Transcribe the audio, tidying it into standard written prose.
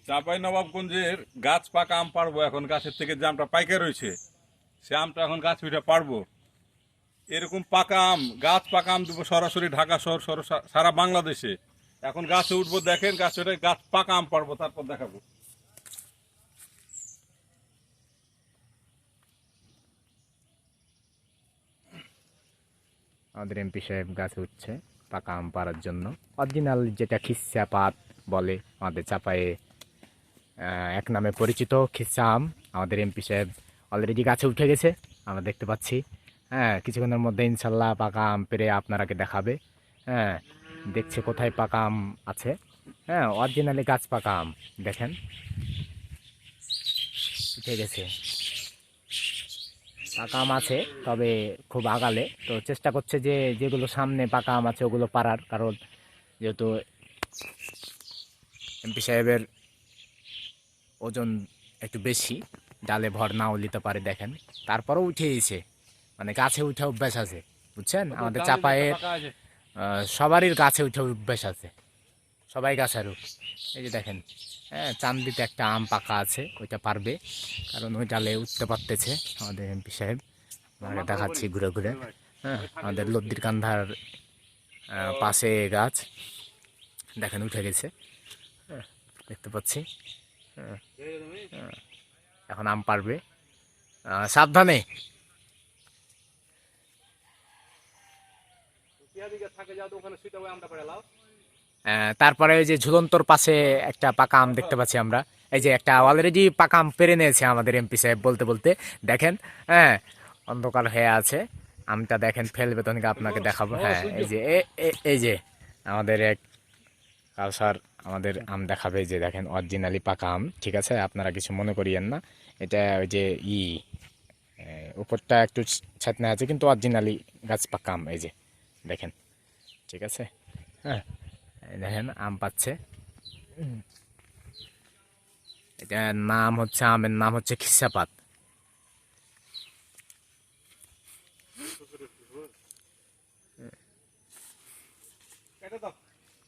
চাঁপাইনবাবগঞ্জের গাছ পাকা আম পাড়বো এখন, গাছের থেকে যে আমটা পাইকে রয়েছে সে আমটা এখন গাছ উঠে পাড়বো। এরকম পাকা আম, গাছ পাকা আম দেবো সরাসরি ঢাকা শহর সারা বাংলাদেশে। এখন গাছে উঠবো, দেখেন গাছ উঠে গাছ পাকা আম পাড়বো, তারপর দেখাবো। আমাদের এমপি সাহেব গাছে উঠছে পাকা আম পাড়ার জন্য। অরিজিনাল যেটা খিচ্চা পাত বলে আমাদের চাপায়ে, এক নামে পরিচিত খিচ্চা আম। আমাদের এমপি সাহেব অলরেডি গাছে উঠে গেছে, আমরা দেখতে পাচ্ছি। হ্যাঁ, কিছুক্ষণের মধ্যে ইনশাল্লাহ পাকা আম পেরে আপনারাকে দেখাবে। হ্যাঁ, দেখছে কোথায় পাকা আম আছে। হ্যাঁ, অরিজিনালি গাছ পাকা আম দেখেন উঠে গেছে। পাকা আম আছে, তবে খুব আগালে। তো চেষ্টা করছে যে যেগুলো সামনে পাকা আম আছে ওগুলো পারার, কারণ যেহেতু এমপি সাহেবের ওজন একটু বেশি, ডালে ভর নাও নিতে পারে দেখেন। তারপরেও উঠে এসে মানে গাছে উঠে অভ্যাস আছে, বুঝছেন। আমাদের চাপায়ের সবারই গাছে উঠে অভ্যাস আছে, সবাই গাছেরও। এই যে দেখেন, হ্যাঁ, চান্দিতে একটা আম পাকা আছে, ওইটা পারবে, কারণ ওই ডালে উঠতে পারতেছে আমাদের এমপি সাহেব। আপনাকে দেখাচ্ছি ঘুরে ঘুরে। হ্যাঁ, আমাদের লদ্দির কান্ধার পাশে গাছ দেখেন উঠে গেছে। হ্যাঁ, দেখতে পাচ্ছি। হ্যাঁ, হ্যাঁ, এখন আম পারবে, সাবধানে। তারপরে ওই যে ঝুলন্তর পাশে একটা পাকা আম দেখতে পাচ্ছি আমরা। এই যে একটা অলরেডি পাকা আম পেরে নিয়েছে আমাদের এমপি সাহেব বলতে বলতে দেখেন। হ্যাঁ, অন্ধকার হয়ে আছে, আমটা দেখেন ফেলবে তখন আপনাকে দেখাবো। হ্যাঁ, এই যে এই যে আমাদের এক কালসার আমাদের আম দেখাবে, যে দেখেন অরিজিনালি পাকা আম। ঠিক আছে, আপনারা কিছু মনে করিয়েন না। এটা ওই যে উপরটা একটু ছাতনা আছে, কিন্তু অরিজিনালি গাছ পাকা আম। এই যে দেখেন, ঠিক আছে। হ্যাঁ, এই দেখেন আম পাচ্ছে। এটার নাম হচ্ছে, আমের নাম হচ্ছে খিস্সাপাত।